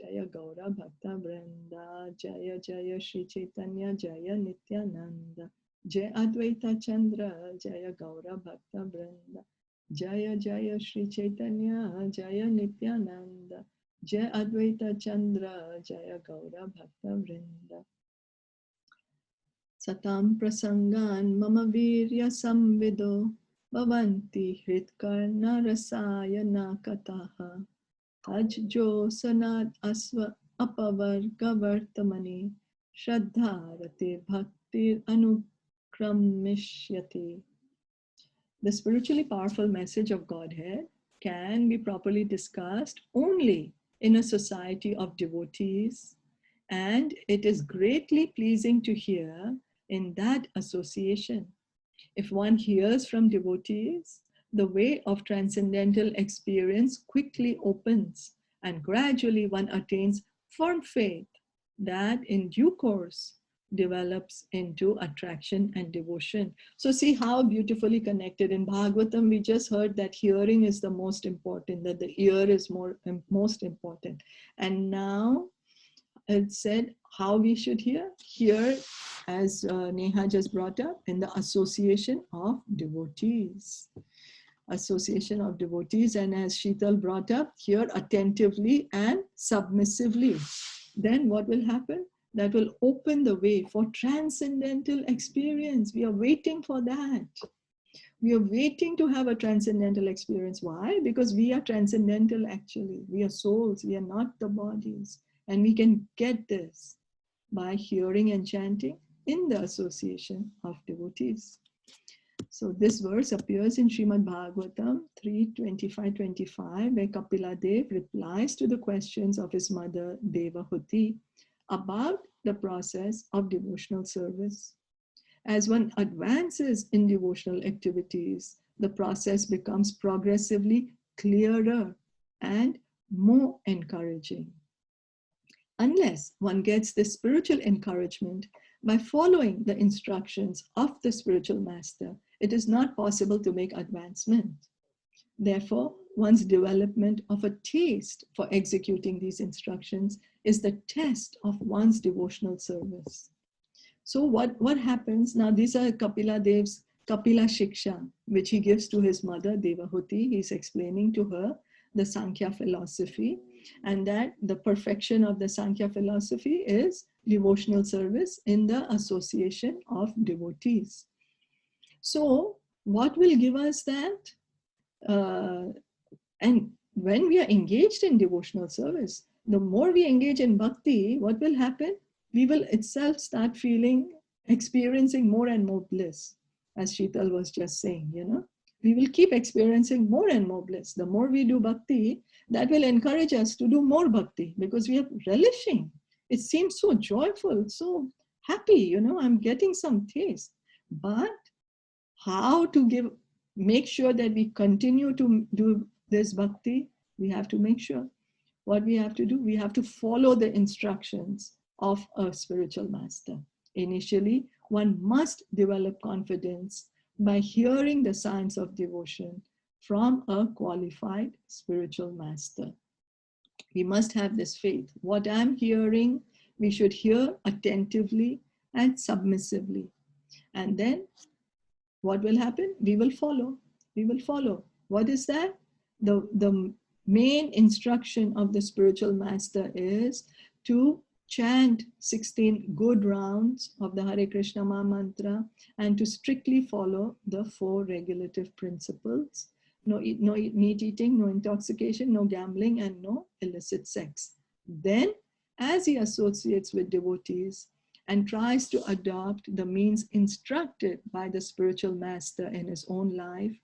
Jaya Gaura Bhakta Vrinda, Jaya Jaya Shri Chaitanya, Jaya Nityananda, Jaya Advaita Chandra, Jaya Gaura Bhakta Vrinda, Jaya Jaya Shri Chaitanya, Jaya Nityananda, Jaya Advaita Chandra, Jaya Gaura Bhakta Vrinda. Satam prasangan mama virya samvido bhavanti hritkarna rasayana kataha tajjo sanat asva apavarga vartamani shraddharate bhaktir anukramishyati. The spiritually powerful message of Godhead can be properly discussed only in a society of devotees, and it is greatly pleasing to hear in that association. If one hears from devotees, the way of transcendental experience quickly opens, and gradually one attains firm faith that in due course develops into attraction and devotion. So see how beautifully connected. In Bhagavatam, we just heard that hearing is the most important, that the ear is most important. And now it said how we should hear. Hear, as Neha just brought up, in the association of devotees. Association of devotees, and as Sheetal brought up, hear attentively and submissively. Then what will happen? That will open the way for transcendental experience. We are waiting for that. We are waiting to have a transcendental experience. Why? Because we are transcendental actually. We are souls, we are not the bodies. And we can get this by hearing and chanting in the association of devotees. So this verse appears in Srimad Bhagavatam 3:25-25, where Kapila Dev replies to the questions of his mother Devahuti about the process of devotional service. As one advances in devotional activities, the process becomes progressively clearer and more encouraging. Unless one gets this spiritual encouragement by following the instructions of the spiritual master, it is not possible to make advancement. Therefore, one's development of a taste for executing these instructions is the test of one's devotional service. So what happens now? These are Kapila Dev's Kapila Shiksha, which he gives to his mother Devahuti. He's explaining to her the Sankhya philosophy, and that the perfection of the Sankhya philosophy is devotional service in the association of devotees. So what will give us that? And when we are engaged in devotional service, the more we engage in bhakti, what will happen? We will itself start experiencing more and more bliss. As Sheetal was just saying, we will keep experiencing more and more bliss. The more we do bhakti, that will encourage us to do more bhakti because we are relishing. It seems so joyful, so happy, I'm getting some taste. But how to make sure that we continue to do this bhakti? We have to make sure. What we have to do, we have to follow the instructions of a spiritual master. Initially, one must develop confidence by hearing the science of devotion from a qualified spiritual master. We must have this faith. What I'm hearing, we should hear attentively and submissively. And then what will happen? We will follow. We will follow. What is that? The main instruction of the spiritual master is to chant 16 good rounds of the Hare Krishna Maha Mantra and to strictly follow the 4 regulative principles. No meat eating, no intoxication, no gambling, and no illicit sex. Then, as he associates with devotees and tries to adopt the means instructed by the spiritual master in his own life,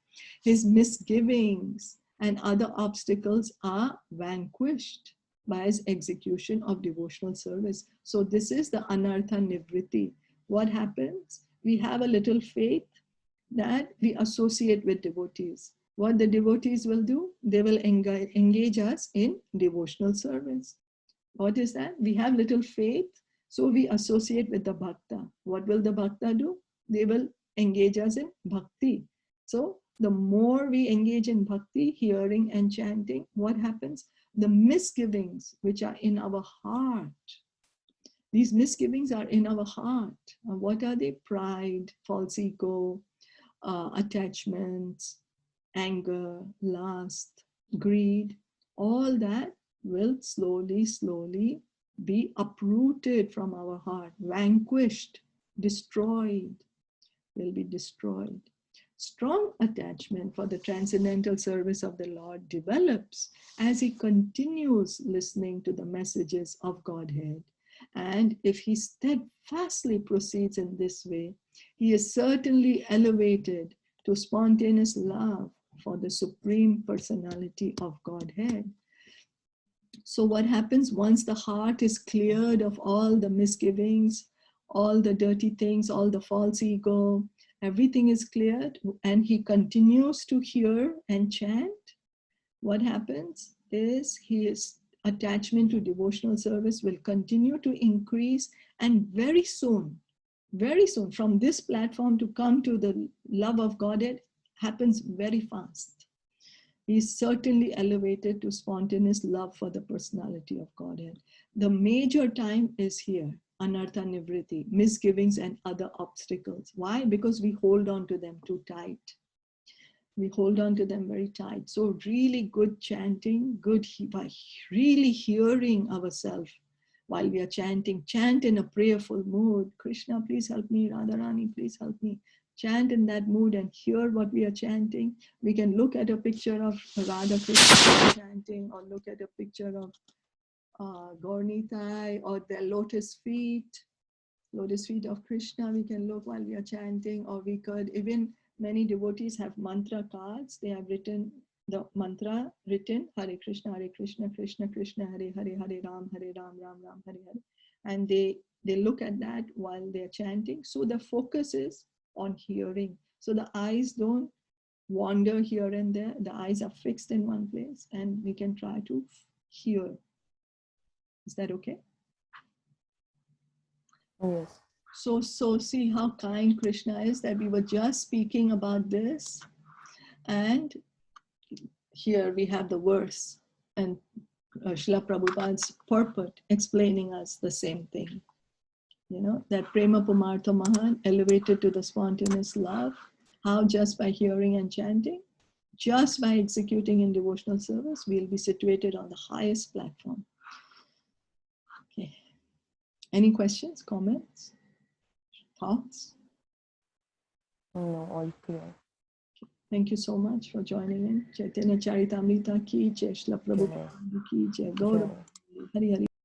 his misgivings and other obstacles are vanquished by his execution of devotional service. So this is the anartha nivritti. What happens? We have a little faith that we associate with devotees. What the devotees will do? They will engage us in devotional service. What is that? We have little faith, so we associate with the bhakta. What will the bhakta do? They will engage us in bhakti. So The more we engage in bhakti, hearing and chanting, what happens? The misgivings which are in our heart, these misgivings are in our heart. What are they? Pride, false ego, attachments, anger, lust, greed, all that will slowly, slowly be uprooted from our heart, vanquished, destroyed, will be destroyed. Strong attachment for the transcendental service of the Lord develops as he continues listening to the messages of Godhead. And if he steadfastly proceeds in this way, he is certainly elevated to spontaneous love for the Supreme Personality of Godhead. So what happens once the heart is cleared of all the misgivings, all the dirty things, all the false ego, everything is cleared, and he continues to hear and chant, what happens is his attachment to devotional service will continue to increase, and very soon, from this platform to come to the love of Godhead happens very fast. He is certainly elevated to spontaneous love for the personality of Godhead. The major time is here, anartha nivritti, misgivings and other obstacles. Why? Because we hold on to them too tight. We hold on to them very tight. So really good chanting, by really hearing ourselves while we are chanting, chant in a prayerful mood. Krishna, please help me. Radharani, please help me. Chant in that mood and hear what we are chanting. We can look at a picture of Radha Krishna chanting, or look at a picture of Gaurnitai or the lotus feet of Krishna. We can look while we are chanting, or we could even, many devotees have mantra cards. They have written the mantra Hare Krishna, Krishna Krishna, Hare Hare, Hare Ram, Ram Ram, Hare Hare. And they look at that while they're chanting. So the focus is on hearing. So the eyes don't wander here and there. The eyes are fixed in one place, and we can try to hear. Is that okay? Yes. So see how kind Krishna is, that we were just speaking about this, and here we have the verse, and Srila Prabhupada's purport explaining us the same thing. You know, that Prema Pumartha Mahan, elevated to the spontaneous love. How? Just by hearing and chanting, just by executing in devotional service, we'll be situated on the highest platform. Okay. Any questions, comments, thoughts? No, all clear. Thank you so much for joining in. Caitanya Caritamrita ki jai, Srila Prabhupada ki jai, Gaurav Hari Hari.